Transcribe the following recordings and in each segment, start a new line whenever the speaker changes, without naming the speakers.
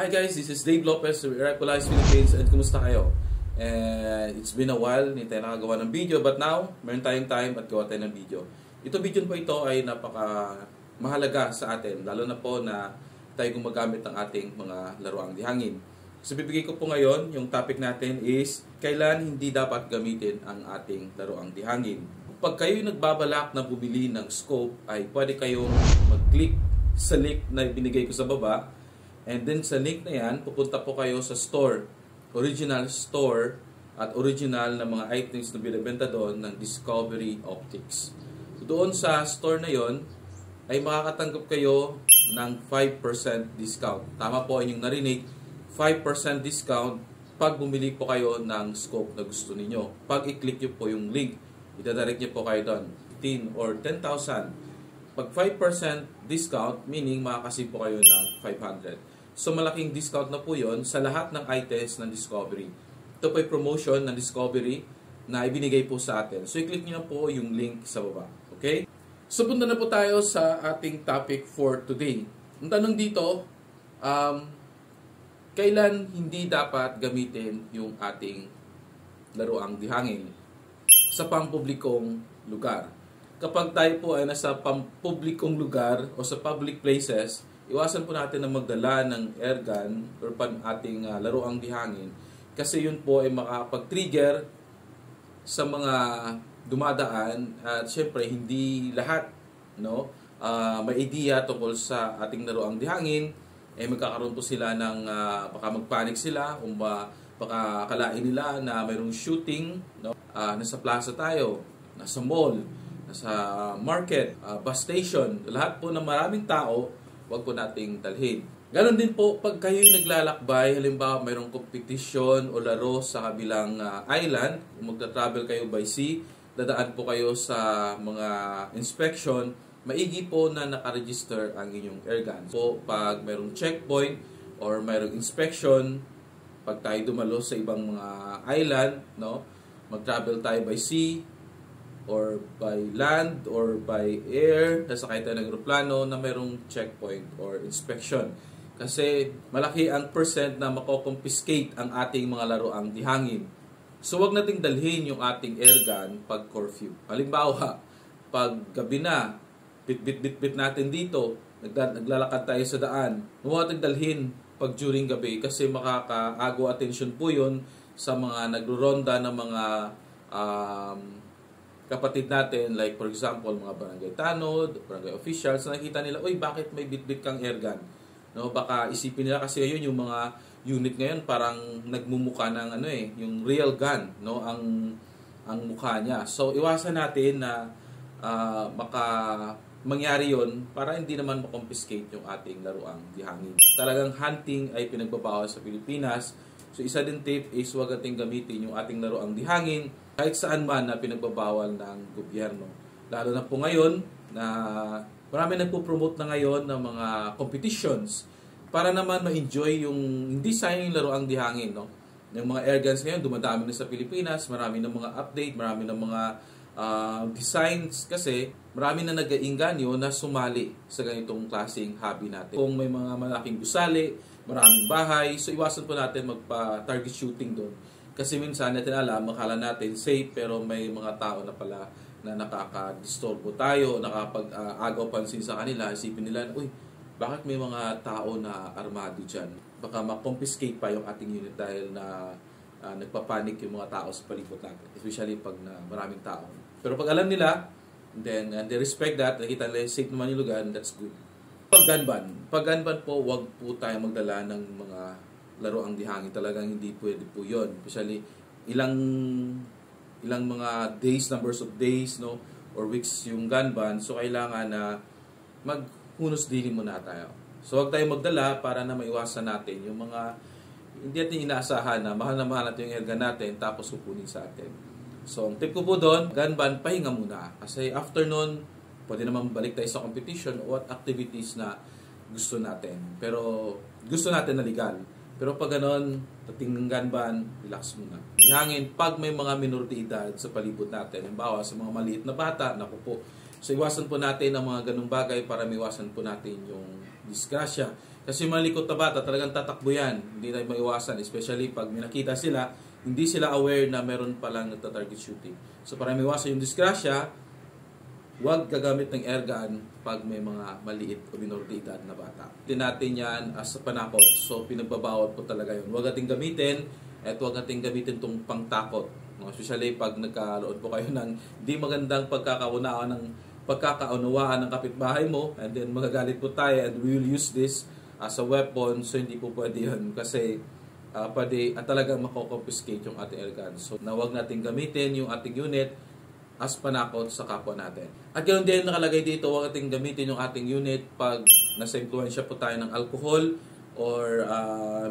Hi guys, this is Dave Lopez of Miraculous Philippines, and kumusta kayo? And it's been a while, hindi tayo nakagawa ng video, but now, meron tayong time at gawa tayo ng video. Video po ito ay napaka mahalaga sa atin, lalo na po na tayo gumagamit ng ating mga laruang dihangin. So bibigay ko po ngayon, yung topic natin is, kailan hindi dapat gamitin ang ating laruang dihangin. Pag kayo nagbabalak na bumili ng scope, ay pwede kayong mag-click sa link na binigay ko sa baba. And then sa link na yan, pupunta po kayo sa store, original store at original na mga items na binibenta doon ng Discovery Optics. So doon sa store na yon ay makakatanggap kayo ng 5% discount. Tama po inyong narinig, 5% discount pag bumili po kayo ng scope na gusto ninyo. Pag i-click nyo po yung link, itadirect nyo po kayo doon, 15 or 10,000. Pag 5% discount, meaning makakasave po kayo ng 500. So malaking discount na po yon sa lahat ng items ng Discovery. Ito po ay promotion ng Discovery na ibinigay po sa atin. So i-click nyo po yung link sa baba. Okay? So punta na po tayo sa ating topic for today. Ang tanong dito, kailan hindi dapat gamitin yung ating laruang dihangin sa pampublikong lugar? Kapag tayo po ay nasa pampublikong lugar o sa public places, iwasan po natin na magdala ng airgun or ating laruang dihangin kasi yun po ay makapag-trigger sa mga dumadaan at syempre hindi lahat may idea tungkol sa ating laruang dihangin. Magkakaroon po sila ng baka magpanik sila kung baka akalain nila na mayroong shooting, nasa plaza tayo, nasa mall, nasa market, bus station, lahat po ng maraming tao, wag po nating dalhin. Ganon din po pag kayo'y naglalakbay, halimbawa mayroong competition o laro sa kabilang island, kung magta-travel kayo by sea, dadaan po kayo sa mga inspection, maigi po na nakaregister ang inyong airgun. So pag mayroong checkpoint or mayroong inspection, pag tayo dumalo sa ibang mga island, mag-travel tayo by sea, or by land or by air, nasakay tayo ng aeroplano na mayroong checkpoint or inspection. Kasi malaki ang percent na mako-confiscate ang ating mga laruang dihangin. So wag nating dalhin yung ating airgun pag curfew. Halimbawa, pag gabi na, bit natin dito, naglalakad tayo sa daan, huwag nating dalhin pag during gabi kasi makakaago attention po yun sa mga nagruronda ng mga kapatid natin, like for example, mga barangay tanod, barangay officials, nakikita nila, uy, bakit may bit kang airgun? Baka isipin nila kasi ngayon yung mga unit ngayon parang nagmumukha ng yung real gun, ang mukha niya. So iwasan natin na mangyari yon para hindi naman makonfiscate yung ating laruang dihangin. Talagang hunting ay pinagbabawal sa Pilipinas. So isa din tip is huwag nating gamitin yung ating laruang dihangin kahit saan man na pinagbabawal ng gobyerno. Lalo na po ngayon na marami nagpo-promote na ngayon ng mga competitions para naman ma-enjoy yung hindi sayang yung laruang dihangin. Yung mga airguns ngayon dumadami na sa Pilipinas, marami ng mga update, marami ng mga designs kasi marami na nag-iinganyo na sumali sa ganitong klaseng hobby natin. Kung may mga malaking gusali, maraming bahay, so iwasan po natin magpa-target shooting doon. Kasi minsan natin alam, makala natin safe pero may mga tao na pala na nakaka-disturbo tayo, nakapag-agaw pansin sa kanila, isipin nila, uy, bakit may mga tao na armado dyan? Baka ma-confiscate pa yung ating unit dahil na nagpapanik yung mga tao sa palibot natin, especially pag maraming tao. Pero pag alam nila, then they respect that, nakita nila safe naman yung lugar, that's good. Pag gun ban po, wag po tayo magdala ng mga laruang dihangin. Talagang hindi pwede po yun. Especially ilang mga days, numbers of days, or weeks yung gun ban. So kailangan na maghunos dili muna tayo. So wag tayo magdala para na maiwasan natin yung mga hindi natin inaasahan na mahal natin yung airgun natin tapos kukunin sa atin. So ang tip ko po doon, gun ban, pahinga muna. Kasi after nun, pwede naman balik tayo sa competition o what activities na gusto natin. Pero gusto natin na legal. Pero pag ganon, tating gun ban, relax muna. Ihangin, pag may mga minority edad sa palibot natin, halimbawa sa mga maliit na bata, naku po. So iwasan po natin ang mga ganung bagay para maiwasan po natin yung disgrasya. Kasi yung mga likot na bata, talagang tatakbo yan. Hindi na maiwasan, especially pag may nakita sila, hindi sila aware na meron palang nagta-target shooting. So para maiwasan yung disgrasya, huwag gagamit ng airgun pag may mga maliit o minor de edad na bata. Hindi natin yan as panakot. So pinagbabawal po talaga yun. Huwag natin gamitin at huwag natin gamitin itong pangtakot. Especially pag nagkaroon po kayo ng di magandang pagkakaunawaan ng kapitbahay mo, and then magagalit po tayo and we will use this as a weapon. So hindi po pwede yun kasi pwede at talagang mako-confiscate yung ating airgun. So na huwag natin gamitin yung ating unit as panakot sa kapwa natin. At ganoon din nakalagay dito, huwag natin gamitin yung ating unit pag nasa impluensya po tayo ng alcohol or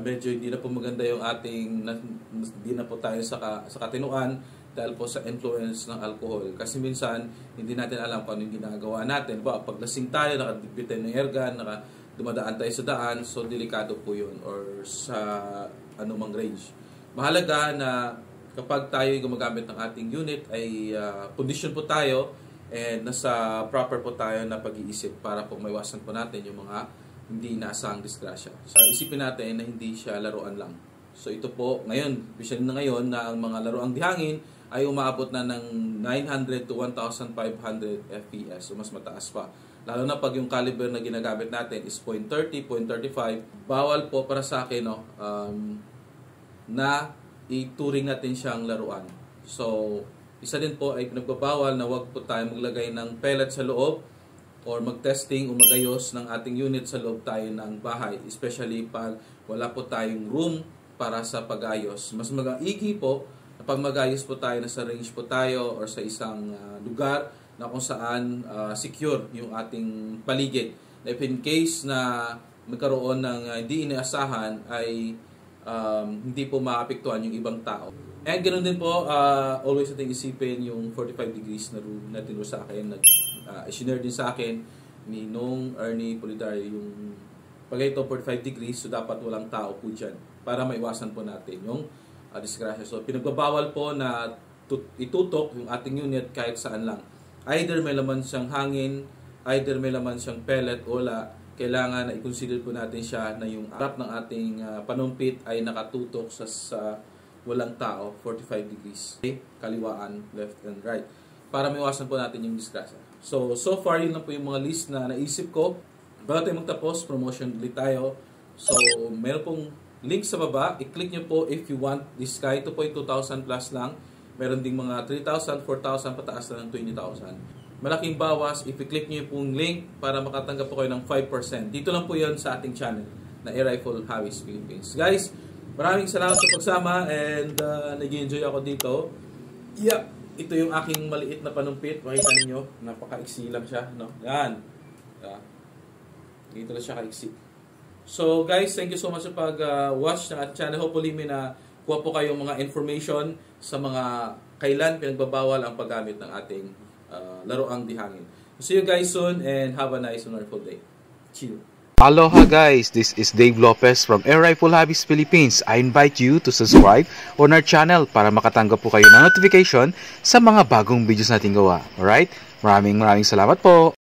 medyo hindi na po maganda yung ating, hindi na po tayo sa katinuan dahil po sa influence ng alcohol. Kasi minsan, hindi natin alam kung ano yung ginagawa natin. Pag lasing tayo, nakadipitin ng airgun, dumadaan tayo sa daan, so delikado po yun or sa anumang range. Mahalaga na kapag tayo gumagamit ng ating unit ay condition po tayo and nasa proper po tayo na pag-iisip para po maiwasan po natin yung mga hindi inaasahang disgrasya. So isipin natin na hindi siya laruan lang. So ito po ngayon, especially na ngayon na ang mga laruang dihangin ay umaabot na ng 900 to 1,500 FPS o mas mataas pa. Lalo na pag yung caliber na ginagamit natin is .30, .35, bawal po para sa akin na ituring natin siyang laruan. So, isa din po ay pinagbabawal na wag po tayo maglagay ng pellet sa loob or mag-testing o magayos ng ating unit sa loob tayo ng bahay. Especially pag wala po tayong room para sa pag-ayos. Mas mag-aigi po na pag mag-ayos po tayo, nasa range po tayo or sa isang lugar na kung saan secure yung ating paligid. If in case na magkaroon ng hindi inaasahan ay hindi po maapektuhan yung ibang tao. And ganoon din po, always natin isipin yung 45 degrees na rule na tinuro sa akin. Isinare din sa akin ni Nong Ernie Polidario yung pag ito 45 degrees, so dapat walang tao po dyan para maiwasan po natin yung disgrasya. So pinagbabawal po na itutok yung ating unit kahit saan lang. Either may laman siyang hangin, either may laman siyang pellet o wala, kailangan na i-consider po natin siya na yung harap ng ating panumpit ay nakatutok sa walang tao, 45 degrees. Okay? Kaliwaan, left and right. Para maiwasan po natin yung disgrasya. So far, yun lang po yung mga list na naisip ko. Bago tayo magtapos, promotion ulit tayo. So, meron pong link sa baba. I-click nyo po if you want this guy. Ito po yung 2,000 plus lang. Meron ding mga 3,000, 4,000, pataas na ng 20,000. Malaking bawas. If i-click nyo yung link para makatanggap po kayo ng 5%. Dito lang po yun sa ating channel na Air Rifle Hobbies Philippines. Guys, maraming salamat sa pagsama and nag-enjoy ako dito. Yeah, ito yung aking maliit na panumpit. Makita niyo, napaka-iksi lang siya, no? Yan. Dito lang siya ka-iksi. So guys, thank you so much sa pag-watch ng ating channel. Hopefully may nakuha po kayong mga information sa mga kailan pinagbabawal ang paggamit ng ating laruang dihangin. See you guys soon and have a nice and wonderful day. Cheers!
Aloha guys, this is Dave Lopez from Air Rifle Hobbies Philippines. I invite you to subscribe on our channel para makatanggap po kayo ng notification sa mga bagong videos natin gawa. Alright? Maraming salamat po!